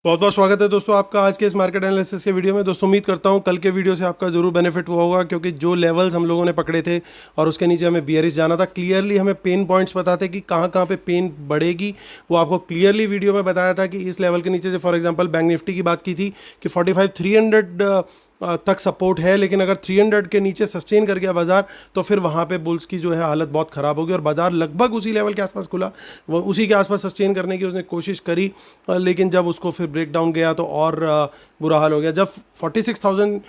बहुत बहुत स्वागत है दोस्तों आपका आज के इस मार्केट एनालिसिस के वीडियो में। दोस्तों उम्मीद करता हूं कल के वीडियो से आपका ज़रूर बेनिफिट हुआ होगा, क्योंकि जो लेवल्स हम लोगों ने पकड़े थे और उसके नीचे हमें बियरिश जाना था, क्लियरली हमें पेन पॉइंट्स बताते कि कहां कहां पे पेन बढ़ेगी। वो आपको क्लियरली वीडियो में बताया था कि इस लेवल के नीचे से, फॉर एग्जांपल बैंक निफ्टी की बात की थी कि 45,300 तक सपोर्ट है, लेकिन अगर 300 के नीचे सस्टेन कर गया बाजार तो फिर वहाँ पे बुल्स की जो है हालत बहुत ख़राब होगी। और बाजार लगभग उसी लेवल के आसपास खुला, वो उसी के आसपास सस्टेन करने की उसने कोशिश करी, लेकिन जब उसको फिर ब्रेक डाउन गया तो और बुरा हाल हो गया। जब 46,000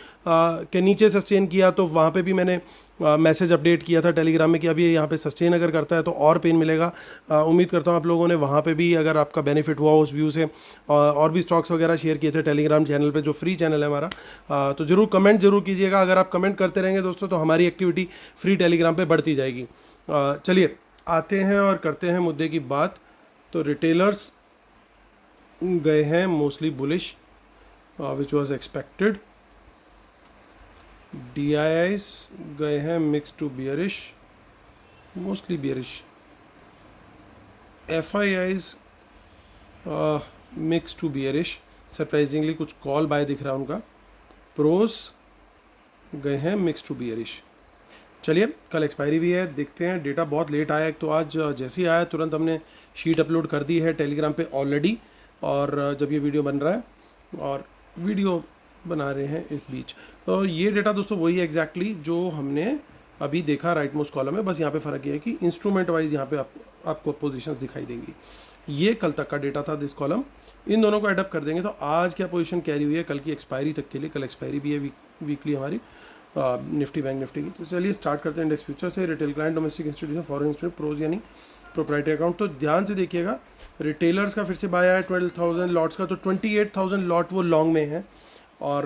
के नीचे सस्टेन किया तो वहाँ पे भी मैंने मैसेज अपडेट किया था टेलीग्राम में कि अभी यहाँ पे सस्टेन अगर करता है तो और पेन मिलेगा। उम्मीद करता हूँ आप लोगों ने वहाँ पे भी अगर आपका बेनिफिट हुआ उस व्यू से, और भी स्टॉक्स वगैरह शेयर किए थे टेलीग्राम चैनल पे, जो फ्री चैनल है हमारा। तो ज़रूर कमेंट जरूर कीजिएगा। अगर आप कमेंट करते रहेंगे दोस्तों तो हमारी एक्टिविटी फ्री टेलीग्राम पे बढ़ती जाएगी। चलिए आते हैं और करते हैं मुद्दे की बात। तो रिटेलर्स गए हैं mostly bullish, which was expected. DIIs गए हैं mix to bearish, mostly bearish. FIIs mix to bearish, surprisingly कुछ कॉल बाय दिख रहा है उनका। प्रोस गए हैं मिक्स टू बियरिश। चलिए कल एक्सपायरी भी है, देखते हैं। डेटा बहुत लेट आया है, तो आज जैसे ही आया तुरंत हमने शीट अपलोड कर दी है टेलीग्राम पे ऑलरेडी। और जब ये वीडियो बन रहा है और वीडियो बना रहे हैं इस बीच, तो ये डेटा दोस्तों वही है एग्जैक्टली जो हमने अभी देखा राइट मोस्ट कॉलम में। बस यहाँ पे फ़र्क ये है कि इंस्ट्रूमेंट वाइज यहाँ पे आपको पोजीशंस दिखाई देंगी। ये कल तक का डेटा था दिस कॉलम। इन दोनों को एडअप कर देंगे तो आज क्या पोजीशन कैरी हुई है कल की एक्सपायरी तक के लिए। कल एक्सपायरी भी है वीकली हमारी निफ्टी बैंक निफ्टी की। तो चलिए स्टार्ट करते हैं इंडेक्स फ्यूचर से। Retail client, domestic institution, foreign institute, pros यानी प्रोप्राइटरी अकाउंट। तो ध्यान से देखिएगा, रिटेलर्स का फिर से बाय है 12,000 लॉट्स का, तो 28,000 लॉट वो लॉन्ग में है। और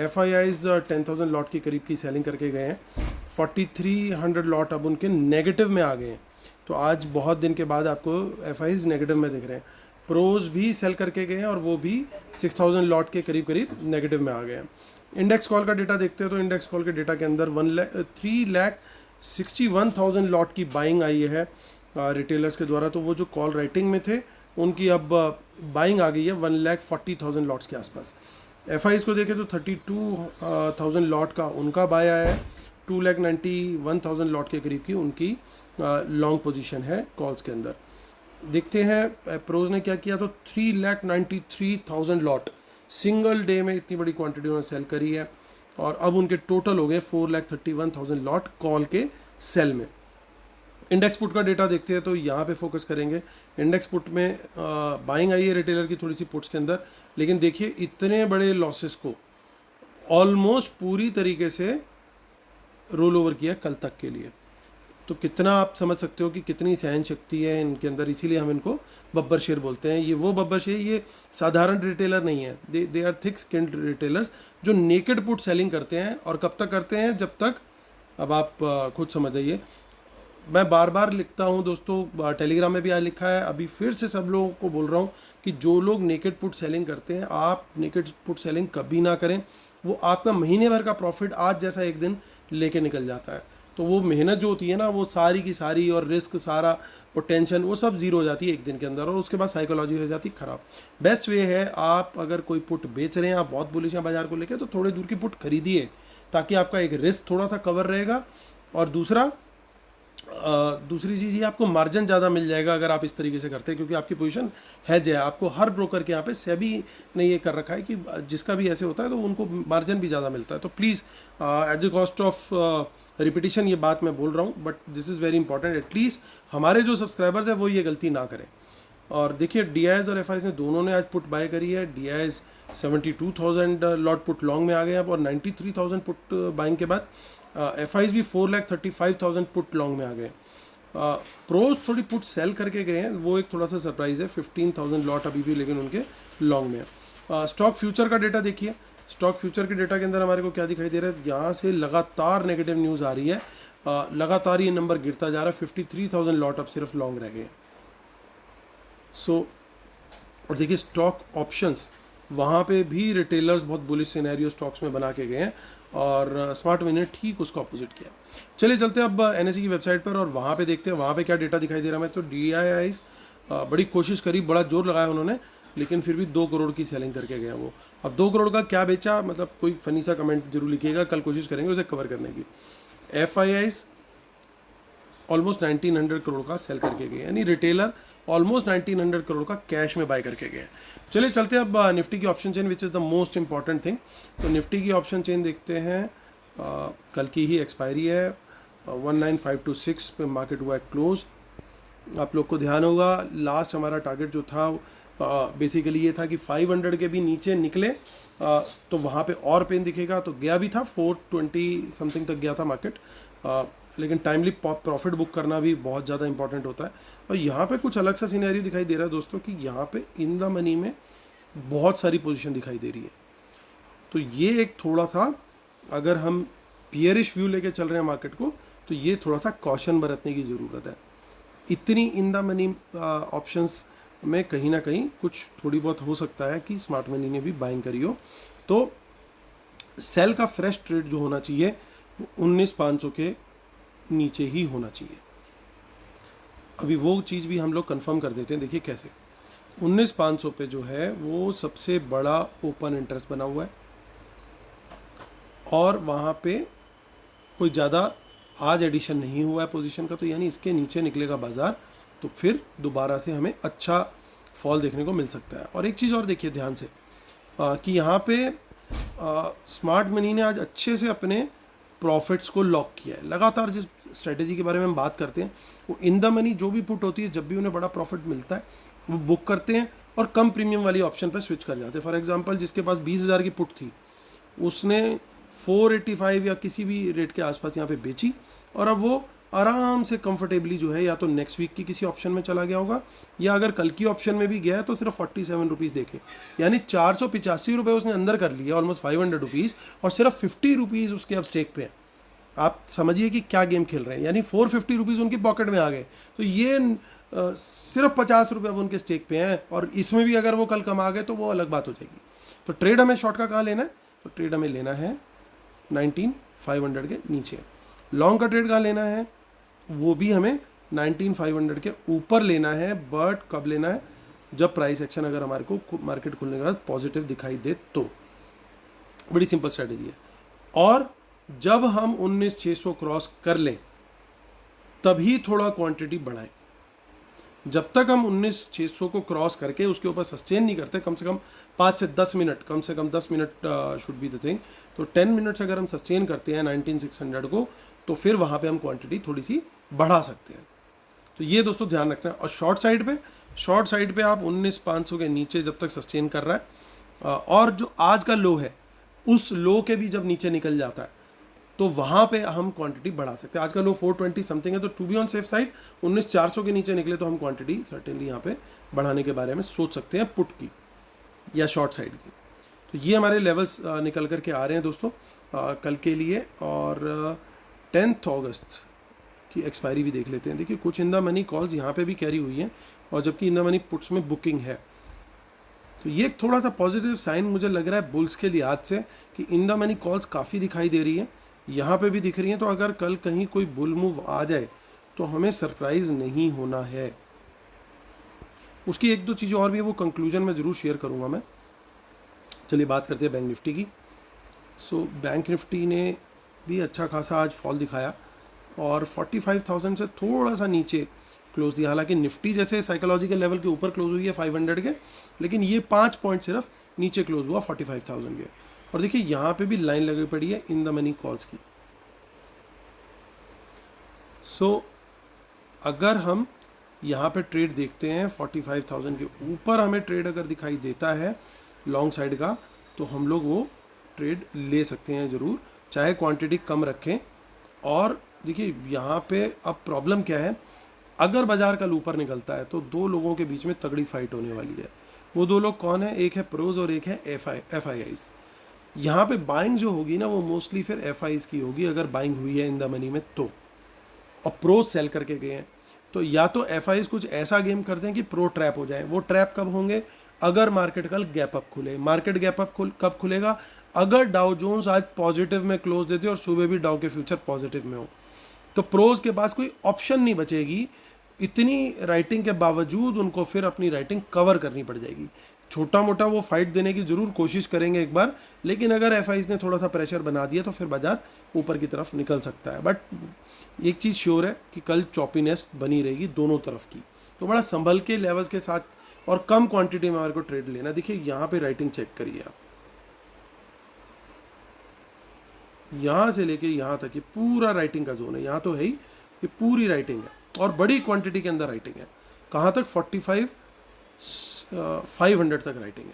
FIIs 10,000 लॉट के करीब की सेलिंग करके गए हैं। 4,300 लॉट अब उनके नेगेटिव में आ गए हैं। तो आज बहुत दिन के बाद आपको FIIs नेगेटिव में दिख रहे हैं। प्रोज भी सेल करके गए हैं और वो भी 6,000 लॉट के करीब करीब नेगेटिव में आ गए हैं। इंडेक्स कॉल का डेटा देखते हैं तो इंडेक्स कॉल के डेटा के अंदर 3,61,000 लॉट की बाइंग आई है रिटेलर्स के द्वारा। तो वो जो कॉल राइटिंग में थे उनकी अब बाइंग आ गई है 1,40,000 लॉट्स के आसपास। FIs को देखें तो 32,000 लॉट का उनका बाय आया है। 2,91,000 लॉट के करीब की उनकी लॉन्ग पोजीशन है कॉल्स के अंदर। देखते हैं प्रोज ने क्या किया, तो 3,93,000 लॉट सिंगल डे में इतनी बड़ी क्वांटिटी उन्होंने सेल करी है। और अब उनके टोटल हो गए 4,31,000 लॉट कॉल के सेल में। इंडेक्स पुट का डेटा देखते हैं तो यहाँ पे फोकस करेंगे। इंडेक्स पुट में बाइंग आई है रिटेलर की थोड़ी सी पुट्स के अंदर, लेकिन देखिए इतने बड़े लॉसेस को ऑलमोस्ट पूरी तरीके से रोल ओवर किया कल तक के लिए। तो कितना आप समझ सकते हो कि कितनी सहन शक्ति है इनके अंदर, इसीलिए हम इनको बब्बर शेर बोलते हैं। ये वो बब्बर शेर, ये साधारण रिटेलर नहीं है, they are thick skinned retailers जो नेकेड पुट सेलिंग करते हैं। और कब तक करते हैं, जब तक, अब आप खुद समझ आइए। मैं बार बार लिखता हूँ दोस्तों, टेलीग्राम में भी आज लिखा है, अभी फिर से सब लोगों को बोल रहा हूँ कि जो लोग नेकेड पुट सेलिंग करते हैं, आप नेकेड पुट सेलिंग कभी ना करें। वो आपका महीने भर का प्रॉफिट आज जैसा एक दिन लेके निकल जाता है। तो वो मेहनत जो होती है ना, वो सारी की सारी, और रिस्क सारा, वो टेंशन, वो सब जीरो हो जाती है एक दिन के अंदर, और उसके बाद साइकोलॉजी हो जाती है ख़राब। बेस्ट वे है, आप अगर कोई पुट बेच रहे हैं, आप बहुत बुलिश हैं बाजार को लेकर, तो थोड़े दूर की पुट खरीदिए, ताकि आपका एक रिस्क थोड़ा सा कवर रहेगा। और दूसरी चीज़ ये, आपको मार्जिन ज़्यादा मिल जाएगा अगर आप इस तरीके से करते हैं, क्योंकि आपकी पोजीशन हैज है। आपको हर ब्रोकर के यहाँ पे सेबी ने ये कर रखा है कि जिसका भी ऐसे होता है तो उनको मार्जिन भी ज़्यादा मिलता है। तो please at the cost of repetition ये बात मैं बोल रहा हूँ, but this is very important. At least हमारे जो सब्सक्राइबर्स हैं वो ये गलती ना करें। और देखिए DIIs और FIs ने दोनों ने आज पुट बाय करी है। DIIs 72,000 लॉट पुट लॉन्ग में आ गए हैं, और 93,000 पुट बाइंग के बाद FIs भी 4,35,000 पुट लॉन्ग में आ गए। प्रोज थोड़ी पुट सेल करके गए हैं, वो एक थोड़ा सा सरप्राइज है। 15,000 लॉट अभी भी लेकिन उनके लॉन्ग में है। स्टॉक फ्यूचर का डेटा देखिए। स्टॉक फ्यूचर के डेटा के अंदर हमारे को क्या दिखाई दे रहा है, यहाँ से लगातार नेगेटिव न्यूज़ आ रही है। लगातार ये नंबर गिरता जा रहा है। 53,000 लॉट अब सिर्फ लॉन्ग रह गए। सो और देखिए स्टॉक ऑप्शंस, वहाँ पे भी रिटेलर्स बहुत बुलिश सिनेरियो स्टॉक्स में बना के गए हैं, और स्मार्ट मनी ने ठीक उसको अपोजिट किया। चलिए चलते हैं अब NSE की वेबसाइट पर और वहाँ पे देखते हैं वहाँ पे क्या डेटा दिखाई दे रहा है। तो DIIs बड़ी कोशिश करी, बड़ा जोर लगाया उन्होंने लेकिन फिर भी 2 करोड़ की सेलिंग करके गया वो। अब 2 करोड़ का क्या बेचा, मतलब कोई फनी सा कमेंट जरूर लिखिएगा, कल कोशिश करेंगे उसे कवर करने की। FIIs ऑलमोस्ट 1900 करोड़ का सेल करके गए, यानी रिटेलर ऑलमोस्ट 1900 करोड़ का कैश में बाय करके गए। चलिए चलते हैं अब निफ्टी की option chain, which is the most important thing. तो निफ्टी की ऑप्शन चेन देखते हैं, कल की ही एक्सपायरी है, 19526 पे मार्केट हुआ है क्लोज। आप लोग को ध्यान होगा लास्ट हमारा टारगेट जो था बेसिकली ये था कि 500 के भी नीचे निकले तो वहाँ पे और पेन दिखेगा, तो गया भी था 420 समथिंग तक गया था मार्केट, लेकिन टाइमली प्रॉफिट बुक करना भी बहुत ज़्यादा इंपॉर्टेंट होता है। और यहाँ पे कुछ अलग सा सिनेरियो दिखाई दे रहा है दोस्तों कि यहाँ पे इन द मनी में बहुत सारी पोजीशन दिखाई दे रही है। तो ये एक थोड़ा सा, अगर हम पियरिश व्यू लेके चल रहे हैं मार्केट को, तो ये थोड़ा सा कॉशन बरतने की ज़रूरत है। इतनी इन द मनी ऑप्शंस में कहीं ना कहीं कुछ थोड़ी बहुत हो सकता है कि स्मार्ट मनी ने भी बाइंग करी हो। तो सेल का फ्रेश ट्रेड जो होना चाहिए 19,500 के नीचे ही होना चाहिए। अभी वो चीज़ भी हम लोग कंफर्म कर देते हैं, देखिए कैसे। 19,500 पे जो है वो सबसे बड़ा ओपन इंटरेस्ट बना हुआ है और वहाँ पे कोई ज़्यादा आज एडिशन नहीं हुआ है पोजीशन का, तो यानी इसके नीचे निकलेगा बाज़ार तो फिर दोबारा से हमें अच्छा फॉल देखने को मिल सकता है। और एक चीज़ और देखिए ध्यान से कि यहाँ पे स्मार्ट मनी ने आज अच्छे से अपने प्रॉफिट्स को लॉक किया है। लगातार जिस स्ट्रेटेजी के बारे में हम बात करते हैं वो इन द मनी जो भी पुट होती है, जब भी उन्हें बड़ा प्रॉफिट मिलता है वो बुक करते हैं और कम प्रीमियम वाली ऑप्शन पर स्विच कर जाते हैं। फॉर एग्जांपल जिसके पास 20,000 की पुट थी उसने 485 या किसी भी रेट के आसपास यहाँ पे बेची और अब वो आराम से कंफर्टेबली जो है या तो नेक्स्ट वीक की किसी ऑप्शन में चला गया होगा या अगर कल की ऑप्शन में भी गया है तो सिर्फ 47 रुपीज़ देके, यानी 485 रुपये उसने अंदर कर लिया, ऑलमोस्ट 500 रुपीज़, और सिर्फ 50 रुपीज़ उसके अब स्टेक पे हैं। आप समझिए कि क्या गेम खेल रहे हैं, यानी 450 रुपीज़ उनकी पॉकेट में आ गए। तो ये सिर्फ 50 रुपये अब उनके स्टेक पे हैं और इसमें भी अगर वो कल कमा गए तो वो अलग बात हो जाएगी। तो ट्रेड हमें शॉर्ट का कहाँ लेना है, तो ट्रेड हमें लेना है 19,500 के नीचे। लॉन्ग का ट्रेड कहाँ लेना है, वो भी हमें 19,500 के ऊपर लेना है, बट कब लेना है, जब प्राइस एक्शन अगर हमारे को मार्केट खुलने के बाद पॉजिटिव दिखाई दे तो। बड़ी सिंपल स्ट्रेटेजी है। और जब हम 19,600 क्रॉस कर लें तभी थोड़ा क्वांटिटी बढ़ाएं। जब तक हम 19,600 को क्रॉस करके उसके ऊपर सस्टेन नहीं करते, कम से कम 5 से 10 मिनट, कम से कम 10 minute should be the thing, तो 10 मिनट्स अगर हम सस्टेन करते हैं 19,600 को तो फिर वहाँ पे हम क्वांटिटी थोड़ी सी बढ़ा सकते हैं। तो ये दोस्तों ध्यान रखना है। और शॉर्ट साइड पे आप 19,500 के नीचे जब तक सस्टेन कर रहा है और जो आज का लो है उस लो के भी जब नीचे निकल जाता है तो वहाँ पे हम क्वांटिटी बढ़ा सकते हैं। आज का लो 420 समथिंग है, तो to be on safe side 19,400 के नीचे निकले तो हम क्वांटिटी सर्टेनली यहाँ पे बढ़ाने के बारे में सोच सकते हैं, पुट की या शॉर्ट साइड की। तो ये हमारे लेवल्स निकल करके आ रहे हैं दोस्तों कल के लिए। और 10 अगस्त की एक्सपायरी भी देख लेते हैं। देखिए कुछ इन द मनी कॉल्स यहाँ पे भी कैरी हुई हैं और जबकि इन द मनी पुट्स में बुकिंग है, तो ये एक थोड़ा सा पॉजिटिव साइन मुझे लग रहा है बुल्स के लिहाज से कि इन द मनी कॉल्स काफ़ी दिखाई दे रही है, यहाँ पे भी दिख रही हैं। तो अगर कल कहीं कोई बुल मूव आ जाए तो हमें सरप्राइज नहीं होना है। उसकी एक दो चीज़ें और भी है, वो कंक्लूजन में ज़रूर शेयर करूँगा मैं। चलिए बात करते हैं बैंक निफ्टी की। सो बैंक निफ्टी ने भी अच्छा खासा आज फॉल दिखाया और 45,000 से थोड़ा सा नीचे क्लोज दिया। हालांकि निफ्टी जैसे साइकोलॉजिकल लेवल के ऊपर क्लोज हुई है 500 के, लेकिन ये 5 पॉइंट सिर्फ नीचे क्लोज हुआ 45,000 के। और देखिए यहाँ पे भी लाइन लगी पड़ी है इन द मनी कॉल्स की। सो अगर हम यहाँ पे ट्रेड देखते हैं 45,000 के ऊपर हमें ट्रेड अगर दिखाई देता है लॉन्ग साइड का, तो हम लोग वो ट्रेड ले सकते हैं ज़रूर, चाहे क्वांटिटी कम रखें। और देखिए यहाँ पे अब प्रॉब्लम क्या है, अगर बाजार कल ऊपर निकलता है तो दो लोगों के बीच में तगड़ी फाइट होने वाली है। वो दो लोग कौन है, एक है प्रोज और एक है FIIs। यहाँ पे बाइंग जो होगी ना वो मोस्टली फिर FIs की होगी अगर बाइंग हुई है इन द मनी में तो, और प्रोज सेल करके गए हैं। तो या तो FIs कुछ ऐसा गेम करते हैं कि प्रो ट्रैप हो जाए। वो ट्रैप कब होंगे, अगर मार्केट कल गैप अप खुले। मार्केट गैप अप कब खुलेगा, अगर डाउ जोन्स आज पॉजिटिव में क्लोज देते और सुबह भी डाउ के फ्यूचर पॉजिटिव में हो, तो प्रोज के पास कोई ऑप्शन नहीं बचेगी। इतनी राइटिंग के बावजूद उनको फिर अपनी राइटिंग कवर करनी पड़ जाएगी। छोटा मोटा वो फाइट देने की ज़रूर कोशिश करेंगे एक बार, लेकिन अगर एफआईज ने थोड़ा सा प्रेशर बना दिया तो फिर बाजार ऊपर की तरफ निकल सकता है। बट एक चीज़ श्योर है कि कल चॉपीनेस बनी रहेगी दोनों तरफ की, तो बड़ा संभल के लेवल्स के साथ और कम क्वांटिटी में हमारे को ट्रेड लेना। देखिए यहाँ पे राइटिंग चेक करिए आप, यहाँ से लेके यहाँ तक ये पूरा राइटिंग का जोन है, यहाँ तो है ही, ये पूरी राइटिंग है और बड़ी क्वांटिटी के अंदर राइटिंग है। कहाँ तक? 45,500 तक राइटिंग है।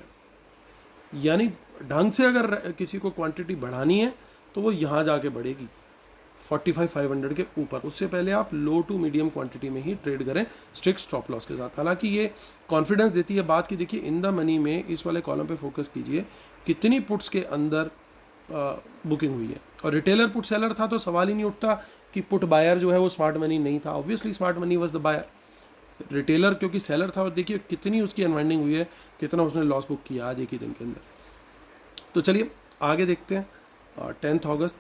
यानी ढंग से अगर किसी को क्वांटिटी बढ़ानी है तो वो यहाँ जाके बढ़ेगी 45,500 के ऊपर। उससे पहले आप लो टू मीडियम क्वांटिटी में ही ट्रेड करें स्ट्रिक्ट स्टॉप लॉस के साथ। हालांकि ये कॉन्फिडेंस देती है बात कि देखिए इन द मनी में इस वाले कॉलम पे फोकस कीजिए, कितनी पुट्स के अंदर बुकिंग हुई है। और रिटेलर पुट सेलर था तो सवाल ही नहीं उठता कि पुट बायर जो है वो स्मार्ट मनी नहीं था। Obviously smart money was the buyer. Retailer क्योंकि सेलर था, और देखिए कितनी उसकी अनवाइंडिंग हुई है, कितना उसने लॉस बुक किया आज एक ही दिन के अंदर। तो चलिए आगे देखते हैं। 10 अगस्त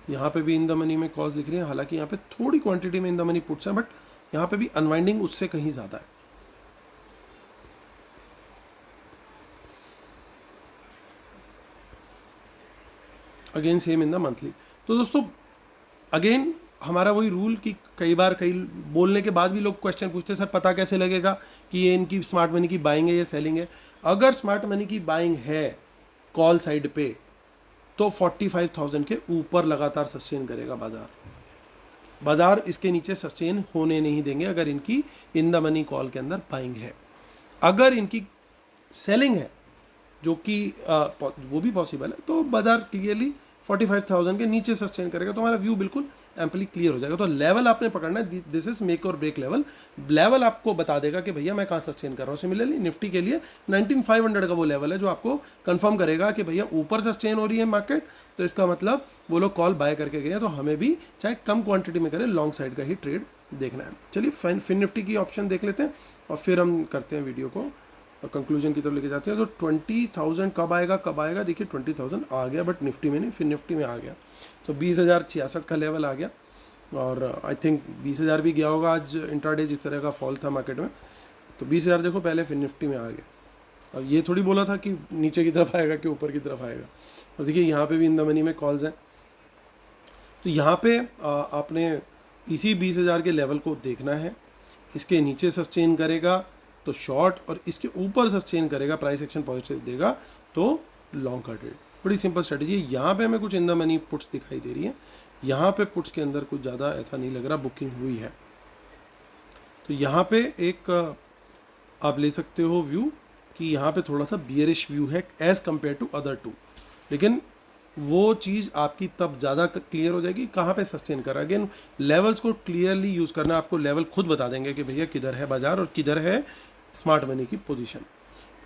यहाँ पे भी इन द मनी में कॉल्स दिख रही है। हालांकि यहाँ पे थोड़ी क्वांटिटी में इन द मनी पुट्स हैं, बट यहाँ पे भी अनवाइंडिंग उससे कहीं ज़्यादा है। Again same in the monthly. तो दोस्तों अगेन हमारा वही रूल कि कई बार कई बोलने के बाद भी लोग क्वेश्चन पूछते हैं, सर पता कैसे लगेगा कि ये इनकी स्मार्ट मनी की बाइंग है या सेलिंग है। अगर स्मार्ट मनी की बाइंग है कॉल साइड पे तो 45,000 के ऊपर लगातार सस्टेन करेगा बाजार इसके नीचे सस्टेन होने नहीं देंगे अगर इनकी इन द मनी कॉल के अंदर बाइंग है। अगर इनकी सेलिंग है जो कि वो भी पॉसिबल है, तो बाजार क्लियरली 45,000 के नीचे सस्टेन करेगा। तो हमारा व्यू बिल्कुल एम्पली क्लियर हो जाएगा। तो लेवल आपने पकड़ना है, दिस इज मेक और ब्रेक लेवल। लेवल आपको बता देगा कि भैया मैं कहाँ सस्टेन कर रहा हूँ। सिमिलरली निफ्टी के लिए 19,500 का वो लेवल है जो आपको कंफर्म करेगा कि भैया ऊपर सस्टेन हो रही है मार्केट, तो इसका मतलब वो लोग कॉल बाय करके गए, तो हमें भी चाहे कम क्वांटिटी में करें लॉन्ग साइड का ही ट्रेड देखना है। चलिए फिन निफ्टी की ऑप्शन देख लेते हैं और फिर हम करते हैं वीडियो को और कंक्लूजन की तरफ लेके जाते हैं। तो 20,000 कब आएगा? देखिए 20,000 आ गया, बट निफ्टी में नहीं, फिर निफ्टी में आ गया। तो 20,066 का लेवल आ गया और आई थिंक 20,000 भी गया होगा आज इंट्राडे जिस तरह का फॉल था मार्केट में। तो 20,000 देखो पहले फिर निफ्टी में आ गया। अब ये थोड़ी बोला था कि नीचे की तरफ आएगा कि ऊपर की तरफ आएगा। और देखिए यहाँ पे भी इन द मनी में कॉल्स हैं। तो यहाँ पे आपने इसी 20,000 के लेवल को देखना है। इसके नीचे सस्टेन करेगा तो शॉर्ट, और इसके ऊपर सस्टेन करेगा, प्राइस एक्शन पॉजिटिव देगा तो लॉन्ग का ट्रेड। बड़ी सिंपल स्ट्रेटजी है। यहाँ पे हमें कुछ इन द मनी पुट्स दिखाई दे रही है, यहाँ पे पुट्स के अंदर कुछ ज़्यादा ऐसा नहीं लग रहा बुकिंग हुई है। तो यहाँ पे एक आप ले सकते हो व्यू कि यहाँ पे थोड़ा सा बियरिश व्यू है as compare to other two, लेकिन वो चीज़ आपकी तब ज़्यादा क्लियर हो जाएगी कहाँ पे सस्टेन कर रहा है। अगेन लेवल्स को क्लियरली यूज़ करना, आपको लेवल खुद बता देंगे कि भैया किधर है बाजार और किधर है स्मार्ट मनी की पोजीशन।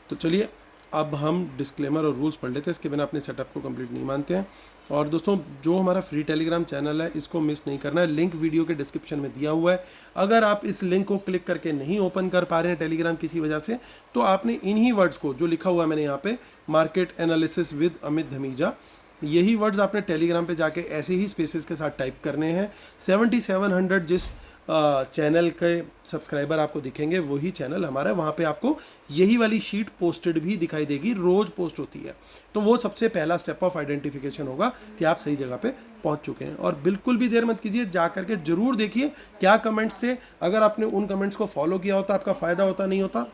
तो चलिए अब हम डिस्क्लेमर और रूल्स पढ़ लेते हैं, इसके बिना अपने सेटअप को कंप्लीट नहीं मानते हैं। और दोस्तों जो हमारा फ्री टेलीग्राम चैनल है इसको मिस नहीं करना है, लिंक वीडियो के डिस्क्रिप्शन में दिया हुआ है। अगर आप इस लिंक को क्लिक करके नहीं ओपन कर पा रहे हैं टेलीग्राम किसी वजह से, तो आपने इन्हीं वर्ड्स को जो लिखा हुआ है मैंने यहाँ पे, market analysis with Amit Dhamija, यही वर्ड्स आपने टेलीग्राम पे जाके ऐसे ही स्पेसेस के साथ टाइप करने हैं। 7700 जिस चैनल के सब्सक्राइबर आपको दिखेंगे वही चैनल हमारा है। वहाँ पे आपको यही वाली शीट पोस्टेड भी दिखाई देगी, रोज पोस्ट होती है। तो वो सबसे पहला स्टेप ऑफ आइडेंटिफिकेशन होगा कि आप सही जगह पे पहुँच चुके हैं। और बिल्कुल भी देर मत कीजिए, जा करके जरूर देखिए क्या कमेंट्स थे। अगर आपने उन कमेंट्स को फॉलो किया होता आपका फ़ायदा होता, नहीं होता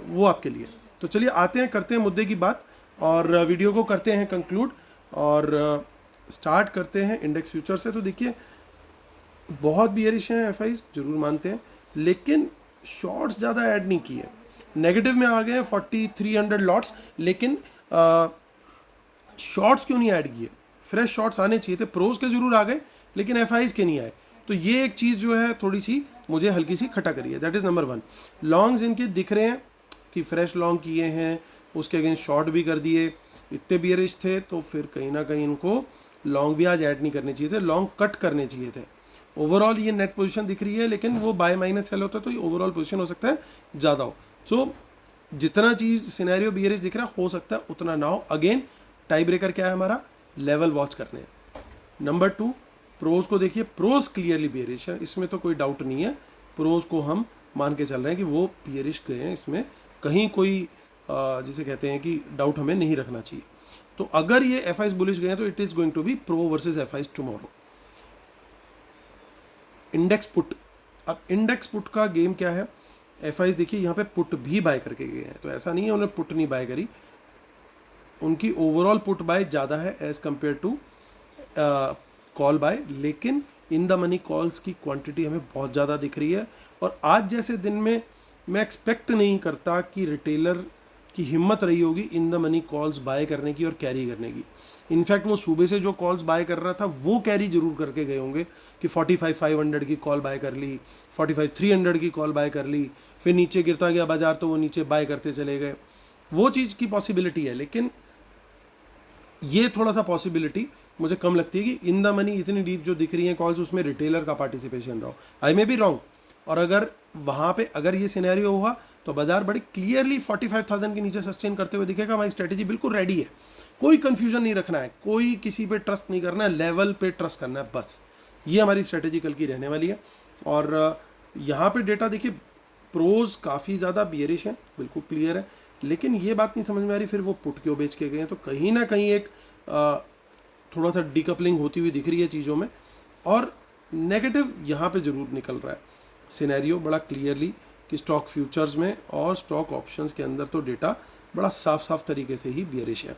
वो आपके लिए। तो चलिए आते हैं, करते हैं मुद्दे की बात और वीडियो को करते हैं कंक्लूड और स्टार्ट करते हैं इंडेक्स फ्यूचर से। तो देखिए बहुत बियरिश हैं एफआईज, जरूर मानते हैं, लेकिन शॉर्ट्स ज़्यादा ऐड नहीं किए। नेगेटिव में आ गए 4,300 लॉट्स, लेकिन शॉर्ट्स क्यों नहीं ऐड किए? फ्रेश शॉर्ट्स आने चाहिए थे, प्रोज के जरूर आ गए लेकिन एफआईज के नहीं आए। तो ये एक चीज़ जो है थोड़ी सी मुझे हल्की सी खटा करी है। That is number 1। लॉन्ग्स इनके दिख रहे हैं कि फ्रेश लॉन्ग किए हैं, उसके अगेंस्ट शॉर्ट भी कर दिए। इतने बियरिश थे तो फिर कहीं ना कहीं इनको लॉन्ग भी आज ऐड नहीं करने चाहिए थे, लॉन्ग कट करने चाहिए थे। ओवरऑल ये नेट पोजीशन दिख रही है, लेकिन वो बाय माइनस सेल होता है तो ये ओवरऑल पोजीशन हो सकता है ज़्यादा हो। सो जितना चीज़ सिनेरियो बियरिश दिख रहा है हो सकता है उतना ना हो। अगेन टाई ब्रेकर क्या है हमारा? लेवल वॉच करने हैं। नंबर 2 प्रोज को देखिए, प्रोज क्लियरली बेरिश है, इसमें तो कोई डाउट नहीं है। प्रोज को हम मान के चल रहे हैं कि वो बेरिश गए हैं, इसमें कहीं कोई जिसे कहते हैं कि डाउट हमें नहीं रखना चाहिए। तो अगर ये एफ आईज बुलिश गए हैं तो it is going to be pro versus F Is tomorrow. Index put, अब इंडेक्स पुट का गेम क्या है, एफ आईज देखिए यहाँ पे पुट भी बाय करके गए हैं, तो ऐसा नहीं है उन्होंने पुट नहीं बाय करी, उनकी ओवरऑल पुट बाय ज़्यादा है as compare to call buy, लेकिन इन द मनी कॉल्स की क्वांटिटी हमें बहुत ज़्यादा दिख रही है। और आज जैसे दिन में मैं एक्सपेक्ट नहीं करता कि रिटेलर की हिम्मत रही होगी in the money calls buy करने की और कैरी करने की। इनफैक्ट वो सुबह से जो कॉल्स बाय कर रहा था वो कैरी जरूर करके गए होंगे कि 45,500 की कॉल बाय कर ली, 45,300 की कॉल बाय कर ली, फिर नीचे गिरता गया बाजार तो वो नीचे बाय करते चले गए, वो चीज़ की पॉसिबिलिटी है। लेकिन ये थोड़ा सा पॉसिबिलिटी मुझे कम लगती है कि इन द मनी इतनी डीप जो दिख रही हैं कॉल्स उसमें रिटेलर का पार्टिसिपेशन रहा हो। आई मे बी रॉन्ग, और अगर वहाँ पे अगर ये सिनेरियो हुआ तो बाजार बड़ी क्लियरली 45,000 के नीचे सस्टेन करते हुए दिखेगा। हमारी स्ट्रेटेजी बिल्कुल रेडी है, कोई कंफ्यूजन नहीं रखना है, कोई किसी पे ट्रस्ट नहीं करना है, लेवल पे ट्रस्ट करना है, बस ये हमारी स्ट्रेटेजी कल की रहने वाली है। और यहाँ पे डेटा देखिए, प्रोज काफ़ी ज़्यादा बियरिश है, बिल्कुल क्लियर है, लेकिन ये बात नहीं समझ में आ रही फिर वो पुट क्यों बेच के गए हैं। तो कहीं ना कहीं एक थोड़ा सा डीकपलिंग होती हुई दिख रही है चीज़ों में, और नेगेटिव यहाँ पे ज़रूर निकल रहा है सिनेरियो बड़ा क्लियरली कि स्टॉक फ्यूचर्स में और स्टॉक ऑप्शंस के अंदर तो डेटा बड़ा साफ साफ तरीके से ही बियरिश है।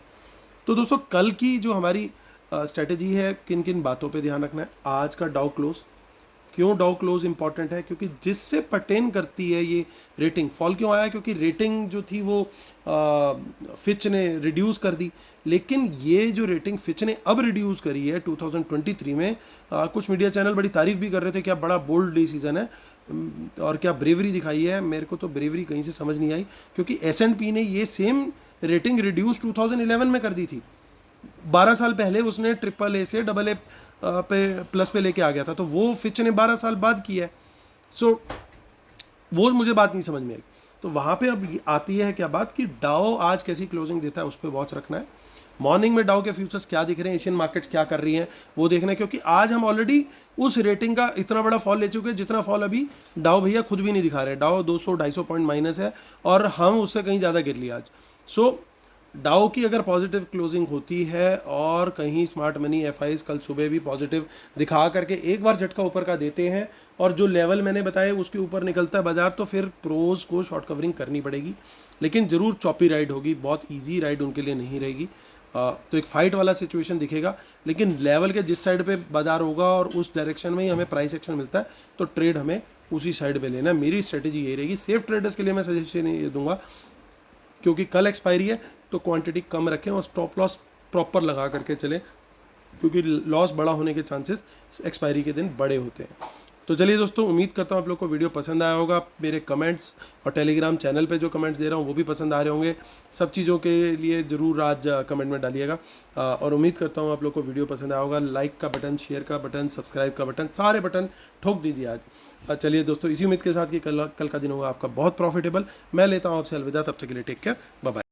तो दोस्तों कल की जो हमारी स्ट्रेटेजी है, किन किन बातों पे ध्यान रखना है। आज का डाउ क्लोज, क्यों डाउ क्लोज इंपॉर्टेंट है, क्योंकि जिससे पर्टेन करती है ये रेटिंग। फॉल क्यों आया, क्योंकि रेटिंग जो थी वो फिच ने रिड्यूस कर दी, लेकिन ये जो रेटिंग फिच ने अब रिड्यूस करी है 2023 में, कुछ मीडिया चैनल बड़ी तारीफ भी कर रहे थे, क्या बड़ा बोल्ड डिसीजन है और क्या ब्रेवरी दिखाई है। मेरे को तो ब्रेवरी कहीं से समझ नहीं आई, क्योंकि S&P ने ये सेम रेटिंग रिड्यूस 2011 में कर दी थी। 12 साल पहले उसने AAA से AA पे प्लस पे लेके आ गया था, तो वो फिच ने 12 साल बाद किया है। सो वो मुझे बात नहीं समझ में आई। तो वहाँ पे अब आती है क्या बात कि डाओ आज कैसी क्लोजिंग देता है उस पर वॉच रखना है। मॉर्निंग में डाउ के फ्यूचर्स क्या दिख रहे हैं, एशियन मार्केट्स क्या कर रही हैं वो देखना है, क्योंकि आज हम ऑलरेडी उस रेटिंग का इतना बड़ा फॉल ले चुके हैं जितना फॉल अभी डाउ भैया खुद भी नहीं दिखा रहे। डाउ 200-250 पॉइंट माइनस है और हम उससे कहीं ज़्यादा गिर लिया आज। सो डाउ की अगर पॉजिटिव क्लोजिंग होती है और कहीं स्मार्ट मनी एफआईज कल सुबह भी पॉजिटिव दिखा करके एक बार झटका ऊपर का देते हैं और जो लेवल मैंने बताया उसके ऊपर निकलता है बाजार, तो फिर प्रोज को शॉर्ट कवरिंग करनी पड़ेगी, लेकिन ज़रूर चॉपी राइड होगी, बहुत ईजी राइड उनके लिए नहीं रहेगी। तो एक फाइट वाला सिचुएशन दिखेगा, लेकिन लेवल के जिस साइड पे बाजार होगा और उस डायरेक्शन में ही हमें प्राइस एक्शन मिलता है तो ट्रेड हमें उसी साइड पे लेना है। मेरी स्ट्रेटेजी यही रहेगी। सेफ ट्रेडर्स के लिए मैं सजेशन ये दूंगा, क्योंकि कल एक्सपायरी है तो क्वांटिटी कम रखें और स्टॉप लॉस प्रॉपर लगा करके चलें, क्योंकि लॉस बड़ा होने के चांसेस एक्सपायरी के दिन बड़े होते हैं। तो चलिए दोस्तों, उम्मीद करता हूँ आप लोग को वीडियो पसंद आया होगा। मेरे कमेंट्स और टेलीग्राम चैनल पे जो कमेंट्स दे रहा हूँ वो भी पसंद आ रहे होंगे। सब चीज़ों के लिए ज़रूर आज कमेंट में डालिएगा और उम्मीद करता हूँ आप लोग को वीडियो पसंद आया होगा। लाइक का बटन, शेयर का बटन, सब्सक्राइब का बटन, सारे बटन ठोक दीजिए आज। चलिए दोस्तों, इसी उम्मीद के साथ कि कल का दिन होगा आपका बहुत प्रॉफिटेबल। मैं लेता हूँ आपसे अलविदा, तब तक के लिए टेक केयर, बाय बाय।